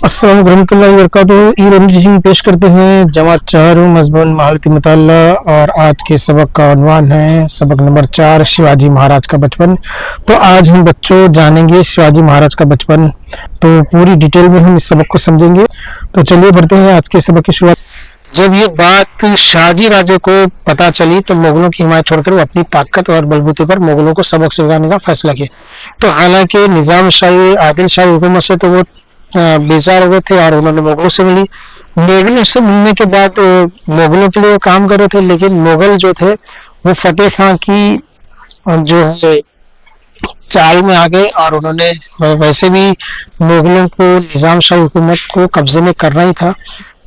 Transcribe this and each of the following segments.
अस्सलाम वरहमतुल्लाहि वबरकातुहू। ई टीचिंग पेश करते हैं जमात 4 मज़मून महारती मुताल्ला। और आज के सबक का उन्वान है सबक नंबर 4 शिवाजी महाराज का बचपन। तो आज हम बच्चों जानेंगे शिवाजी महाराज का बचपन। तो पूरी डिटेल में हम इस सबक को समझेंगे। तो चलिए बढ़ते हैं आज के सबक की शुरुआत। जब ये बात शाहजी राजे को पता चली तो मुगलों की हिमायत छोड़कर वो अपनी ताकत और बलबूते पर मुगलों को सबक सिखाने का फैसला किया। तो हालांकि निजाम शाही आदिल शाही हुकूमत से तो वो बेजार हो गए थे और उन्होंने मुगलों से मिली। मुगलों से मिलने के बाद मुगलों के लिए वो काम कर रहे थे, लेकिन मुगल जो थे वो फतेह खां की जो है चाल में आ गए और उन्होंने वैसे भी मुगलों को निजाम शाही हुकूमत को कब्जे में करना ही था,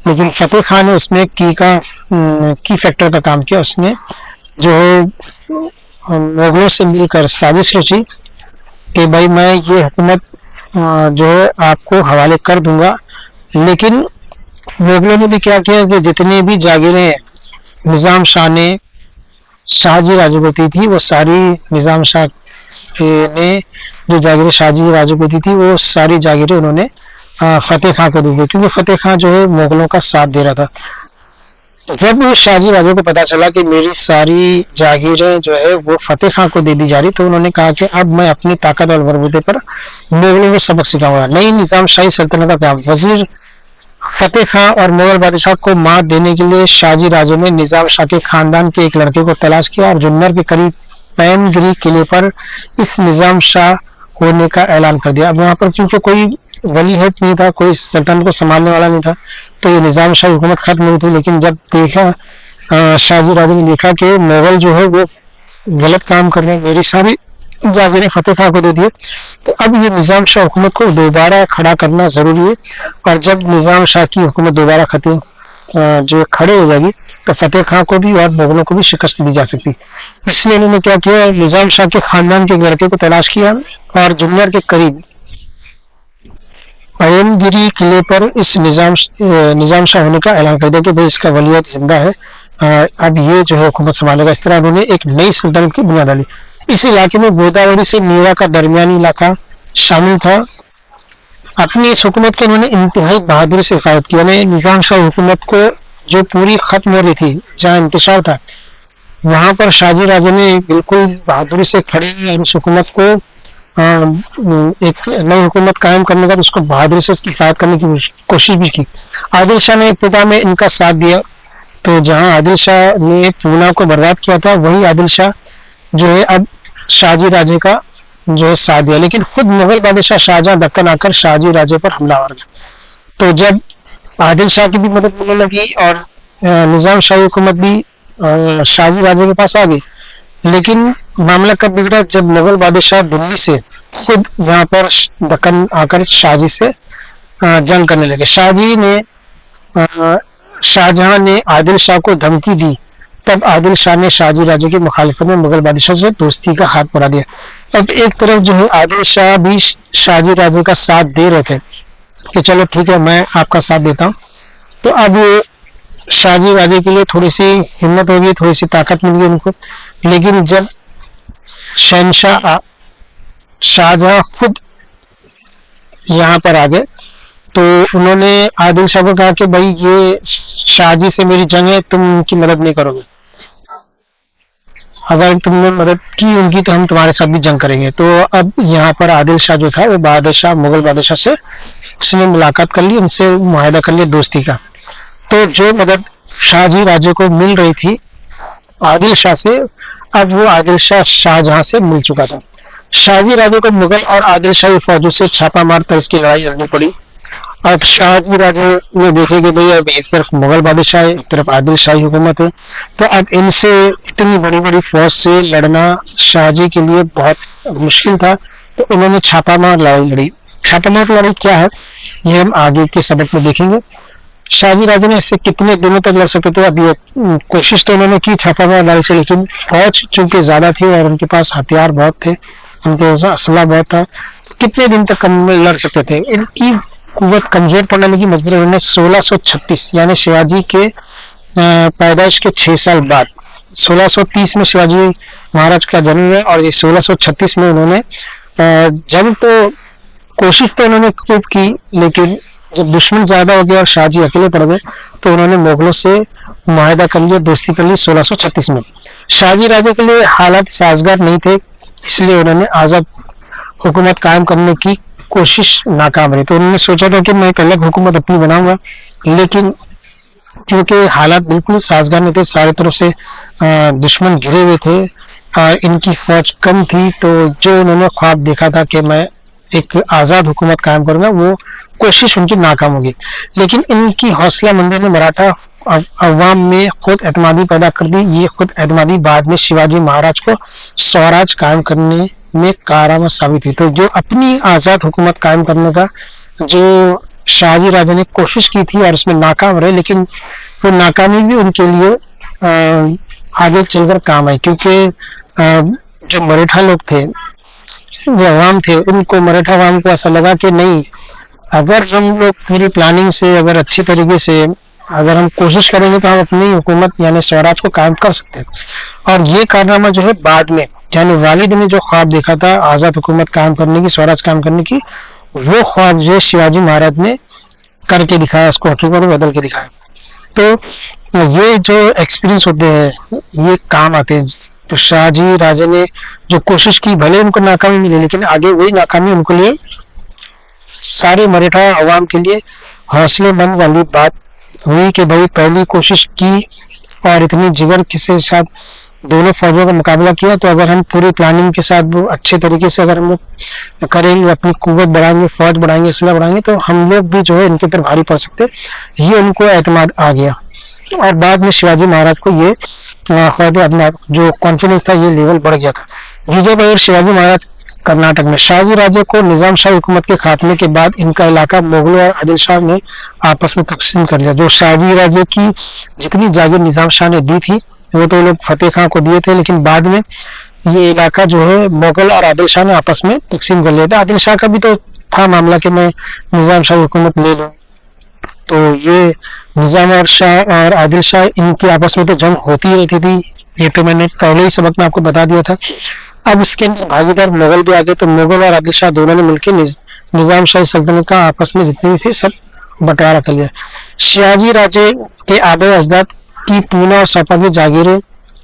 लेकिन फतेह खान ने उसमें की फैक्टर का काम किया। उसने जो है मुगलों से मिलकर साजिश रची कि भाई मैं ये हुकूमत जो है आपको हवाले कर दूंगा। लेकिन मुगलों ने भी क्या किया कि जितनी भी जागीरें निजाम शाह ने शाहजी राजे को दी थी वो सारी निजाम शाह ने जो जागीरें शाहजी राजे को दी थी वो सारी जागीरें उन्होंने फतेह खां को दी थी, क्योंकि फतेह खां जो है मुगलों का साथ दे रहा था। जब शाहजी राजे को पता चला कि मेरी सारी जागीरें जो है वो फतेह खां को दे दी जा रही, तो उन्होंने कहा कि अब मैं अपनी ताकत और बलबूते पर मुगलों को सबक सिखाऊंगा। नई निजाम शाही सल्तनत का वजीर फतेह खां और मुगल बादशाह को मात देने के लिए शाहजी राजे ने निजाम शाह के खानदान के एक लड़के को तलाश किया और जुन्नर के करीब पैनगिरी किले पर इस निजाम शाह होने का ऐलान कर दिया। अब वहां पर क्योंकि कोई वली हद नहीं था, कोई सल्तनत को संभालने वाला नहीं था, तो ये निजाम शाही हुकूमत खत्म हुई थी। लेकिन जब देखा शाहजी राजे ने देखा कि मुगल जो है वो गलत काम कर रहे हैं, मेरी सारी जागीरें फतेह खां को दे दिए, तो अब ये निजाम शाह हुकूमत को दोबारा खड़ा करना जरूरी है। और जब निजाम शाह की हुकूमत दोबारा जो खड़े हो जाएगी तो फतेह खां को भी और मुगलों को भी शिकस्त दी जा सकती। इसलिए इन्होंने क्या किया, निजाम शाह के खानदान के लड़के को तलाश किया और जुन्नर के करीब पैनगिरी किले पर इस निजाम शाह होने का ऐलान कर दिया कि भाई इसका वलीयत जिंदा है, अब ये जो है हुकूमत संभालेगा। इस तरह उन्होंने एक नई सल्तनत की बुनियाद डाली। इस इलाके में गोदावरी से नीरा का दरमियानी इलाका शामिल था। अपनी इस हुकूमत के उन्होंने इंतहाई बहादुरी से हिफाजत किया। निजाम शाह हुकूमत को जो पूरी खत्म हो रही थी, जहाँ इंतशार था, वहां पर शाहजी राजे ने बिल्कुल बहादुरी से खड़े और इस हुकूमत को एक नई हुकूमत कायम करने का, उसको बहादुरी से उसकी हिफाजत करने की कोशिश भी की। आदिल शाह ने इब्तिदा में इनका साथ दिया। तो जहां आदिल शाह ने पूना को बर्बाद किया था, वही आदिल शाह जो है अब शाहजी राजे का जो है साथ दिया। लेकिन खुद मुगल बादशाह शाहजहां दक्कन आकर शाहजी राजे पर हमलावर गया। तो जब आदिल शाह की भी मदद मिलने लगी और निजाम शाही हुकूमत भी शाहजी राजे के पास आ गई। लेकिन मामला कब बिगड़ा, जब मुगल बादशाह दिल्ली से खुद यहाँ पर दक्कन आकर शाहजी से जंग करने लगे। शाहजहां ने आदिल शाह को धमकी दी, तब आदिल शाह ने शाहजी राजे की मुखालिफत में मुगल बादशाह से दोस्ती का हाथ बढ़ा दिया। अब एक तरफ जो है आदिल शाह भी शाहजी राजे का साथ दे रहे थे कि चलो ठीक है मैं आपका साथ देता हूँ। तो अब शाहजी राजे के लिए थोड़ी सी हिम्मत हो गई, थोड़ी सी ताकत मिल गई उनको। लेकिन जब शहनशाह शाहजहां खुद यहाँ पर आ गए तो उन्होंने आदिल शाह को कहा कि भाई ये शाहजी से मेरी जंग है, तुम उनकी मदद नहीं करोगे, अगर तुमने मदद की उनकी तो हम तुम्हारे साथ भी जंग करेंगे। तो अब यहाँ पर आदिल शाह जो था वो मुगल बादशाह से उसने मुलाकात कर ली, उनसे मुआहदा कर लिया दोस्ती का। तो जो मदद शाहजी राजे को मिल रही थी आदिल शाह से, अब वो आदिल शाह शाहजहां से मिल चुका था। शाहजी राजे को मुगल और आदिल शाही फौजों से छापा मार कर इसकी लड़ाई लड़नी पड़ी। अब शाहजी राजे ने देखे कि भाई अब एक तरफ मुगल बादशाह है, एक तरफ आदिल शाही हुकूमत है, तो अब इनसे इतनी बड़ी बड़ी फौज से लड़ना शाहजी के लिए बहुत मुश्किल था। तो उन्होंने छापामार लड़ाई लड़ी। छापामार लड़ाई क्या है ये हम आगे के सबक में देखेंगे। शाहजी राजे ने इससे कितने दिनों तक लड़ सकते थे, अब ये कोशिश तो उन्होंने की छापामार लड़ाई से, लेकिन फौज चूंकि ज्यादा थी और उनके पास हथियार बहुत थे, उनके पास असला बहुत था, तो कितने दिन तक लड़ सकते थे। इनकी कुव्वत कमजोर पड़ने लगी। मजबूर उन्होंने 1636 यानी शिवाजी के पैदाइश के 6 साल बाद 1630 में शिवाजी महाराज का जन्म है और ये 1636 में उन्होंने जंग तो कोशिश तो उन्होंने खूब की, लेकिन जब दुश्मन ज्यादा हो गया और शाहजी अकेले पड़ गए तो उन्होंने मुगलों से मुआहदा कर लिया, दोस्ती कर ली 1636 में। शाहजी राजे के लिए हालात साजगार नहीं थे, इसलिए उन्होंने आजाद हुकूमत कायम करने की कोशिश नाकाम रही। तो उन्होंने सोचा था कि मैं एक अलग हुकूमत अपनी बनाऊंगा, लेकिन क्योंकि हालात बिल्कुल साजगार नहीं थे, चारों तरफ से दुश्मन घिरे हुए थे और इनकी फौज कम थी, तो जो उन्होंने ख्वाब देखा था कि मैं एक आजाद हुकूमत कायम करूंगा, वो कोशिश उनकी नाकाम होगी। लेकिन इनकी हौसला मंदी ने मराठा अवाम में खुद एतमादी पैदा कर दी। ये खुद एतमादी बाद में शिवाजी महाराज को स्वराज कायम करने में कारगर साबित हुई। तो जो अपनी आजाद हुकूमत कायम करने का जो शाहजी राजा ने कोशिश की थी और उसमें नाकाम रहे, लेकिन वो नाकामी भी उनके लिए आगे चलकर काम आई, क्योंकि जो मराठा लोग थे, जो अवाम थे, उनको मराठा अवाम को ऐसा लगा कि नहीं, अगर हम लोग पूरी प्लानिंग से, अगर अच्छी तरीके से अगर हम कोशिश करेंगे तो हम अपनी हुकूमत यानी स्वराज को कायम कर सकते हैं। और ये कारनामा जो है बाद में, यानी वालिद ने जो ख्वाब देखा था आजाद हुकूमत कायम करने की, स्वराज कायम करने की, वो ख्वाब जो शिवाजी महाराज ने करके दिखाया, उसको हकीकत में बदल के दिखाया। तो ये जो एक्सपीरियंस होते हैं ये काम आते हैं। तो शाहजी राजा ने जो कोशिश की, भले उनको नाकामी मिली, लेकिन आगे वही नाकामी उनके लिए, सारे मराठा अवाम के लिए हौसले मंद वाली बात हुई कि भाई पहली कोशिश की और इतनी जिगर के साथ दोनों फौजों का मुकाबला किया, तो अगर हम पूरी प्लानिंग के साथ अच्छे तरीके से अगर हम करेंगे, अपनी कुव्वत बढ़ाएंगे, फौज बढ़ाएंगे, असला बढ़ाएंगे, तो हम लोग भी जो है इनके ऊपर भारी पड़ सकते। ये उनको एतमाद आ गया और बाद में शिवाजी महाराज को ये अपना जो कॉन्फिडेंस था ये लेवल बढ़ गया था। विजयभाई और शिवाजी महाराज कर्नाटक में। शाहजी राजे को निजाम शाही हुकूमत के खात्मे के बाद इनका इलाका मुगलों और आदिल शाह ने आपस में तकसीम कर लिया। जो शाहजी राजे की जितनी जागीर निजाम शाह ने दी थी वो तो लोग फतेह खां को दिए थे, लेकिन बाद में ये इलाका जो है मुगल और आदिल शाह ने आपस में तकसीम कर लिया था। आदिल शाह का भी तो था मामला कि मैं निजाम शाही हुकूमत ले लूं, तो ये निजाम और शाह और आदिल शाह इनकी आपस में तो जंग होती रहती थी, ये तो मैंने पहले ही सबक में आपको बता दिया था। अब इसके अंदर भागीदार मुगल भी आ गए, तो मुगल और आदिल शाह दोनों ने मिलकर निजाम शाही सल्तनत का आपस में जितनी भी थी सब बंटवारा कर लिया। शिवाजी राजे के आबे अजदाद की पूना और सपा की जागीरें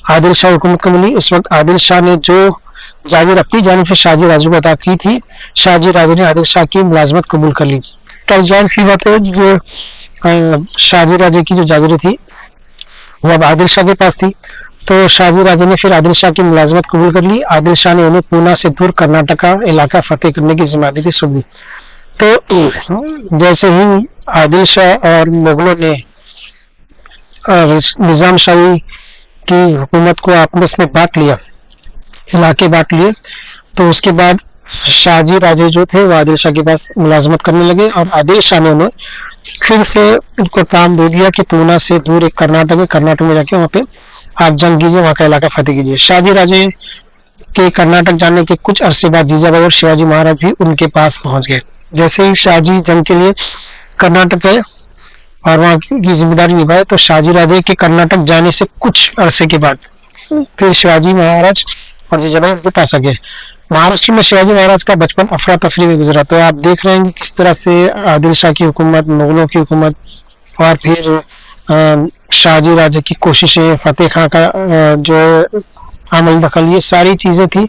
आदिल शाह हुकूमत को मिली। इस वक्त आदिल शाह ने जो जागीर अपनी जानिब से शाहजी राजे को अदा की थी, शाहजी राजे ने आदिल शाह की मुलाजमत कबूल कर ली। तो जाहिर सी बात है, जो शाहजी राजे की जो जागीरें थी वो अब आदिल शाह के पास थी, तो शाहजी राजे ने फिर आदिल शाह की मुलाजमत कबूल कर ली। आदिल शाह ने उन्हें पूना से दूर कर्नाटक का इलाका फतेह करने की जिम्मेदारी सौंप दी। तो जैसे ही आदिल शाह और मुगलों ने निजाम शाही की हुकूमत को आपस में बांट लिया, इलाके बांट लिए, तो उसके बाद शाहजी राजे जो थे वो आदिल शाह के पास मुलाजमत करने लगे और आदिल शाह ने उन्हें फिर से उनको काम दे दिया कि पूना से दूर एक कर्नाटक है, कर्नाटक में जाके वहाँ पे आप जंग कीजिए, वहाँ का इलाका फतेह कीजिए। शाहजी राजे के कर्नाटक जाने के कुछ अरसे बाद जीजाबाई और शिवाजी महाराज भी उनके पास पहुंच गए। जैसे ही शाहजी जंग के लिए कर्नाटक गए और वहाँ की जिम्मेदारी निभाए, तो शाहजी राजे के कर्नाटक जाने से कुछ अरसे के बाद फिर शिवाजी महाराज और जीजाबाई उनके पास आ गए। महाराष्ट्र में शिवाजी महाराज का बचपन अफरा तफरी में गुजरा। तो आप देख रहे हैं कि किस तरह से आदिल शाह की हुकूमत, मुगलों की हुकूमत और फिर शाहजी राजे की कोशिशें, फतेह खां का जो अमल दखल, ये सारी चीजें थी।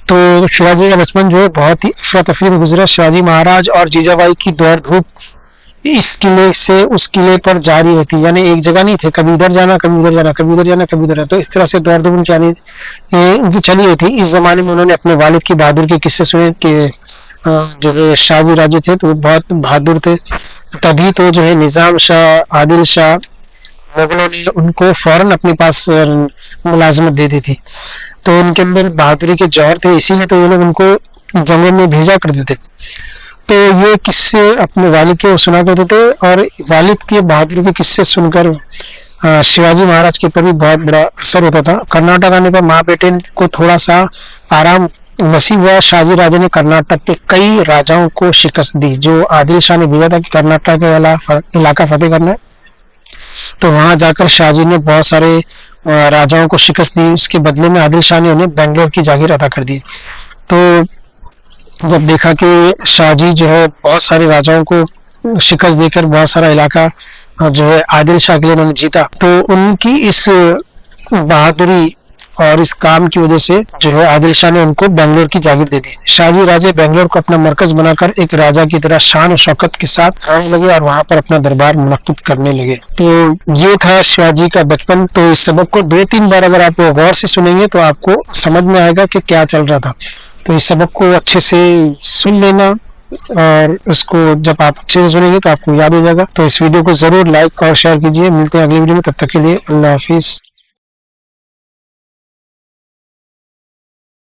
तो शिवाजी का बचपन जो है बहुत ही अफरा तफरी में गुजरा। शिवाजी महाराज और जीजाबाई की दौड़ धूप इस किले से उस किले पर जारी रहती, यानी एक जगह नहीं थे, कभी इधर जाना, कभी उधर जाना, कभी उधर जाना, कभी उधर। तो इस तरह से दौड़ धूप उनकी चली रही थी। इस जमाने में उन्होंने अपने वालिद की बहादुर के किस्से सुने कि जो शाहजी राजे थे तो वो बहुत बहादुर थे, तभी तो जो है निजाम शाह, आदिल शाह, मुगलों ने उनको फौरन अपने पास मुलाजमत दे दी थी। तो उनके अंदर बहादुरी के जौहर थे, इसीलिए तो ये लोग उनको जंगों में भेजा करते थे। तो ये किस्से अपने वालिद के सुना करते थे और वालिद के बहादुरी के किस्से सुनकर शिवाजी महाराज के ऊपर भी बहुत बड़ा असर होता था। कर्नाटक आने पर माँ बेटे को थोड़ा सा आराम नसीब हुआ। शाहजी राजे ने कर्नाटक के कई राजाओं को शिकस्त दी। जो आदिल शाह ने भेजा था कि कर्नाटक वाला इलाका फतेह करना है, तो वहां जाकर शाहजी ने बहुत सारे राजाओं को शिकस्त दी। उसके बदले में आदिल शाह ने उन्हें बेंगलोर की जागीर अदा कर दी। तो जब देखा कि शाहजी जो है बहुत सारे राजाओं को शिकस्त देकर बहुत सारा इलाका जो है आदिल शाह के लिए उन्होंने जीता। तो उनकी इस बहादुरी और इस काम की वजह से जो है आदिल शाह ने उनको बेंगलोर की जागीर दे दी। शाहजी राजे बेंगलोर को अपना मरकज बनाकर एक राजा की तरह शान और शौकत के साथ रहने लगे और वहां पर अपना दरबार मुनक्किद करने लगे। तो ये था शिवाजी का बचपन। तो इस सबक को 2-3 बार अगर आप गौर से सुनेंगे तो आपको समझ में आएगा कि क्या चल रहा था। तो इस सबक को अच्छे से सुन लेना और उसको जब आप अच्छे से सुनेंगे तो आपको याद हो जाएगा। तो इस वीडियो को जरूर लाइक और शेयर कीजिए। मिलते हैं अगली वीडियो में, तब तक के लिए अल्लाह हाफिज।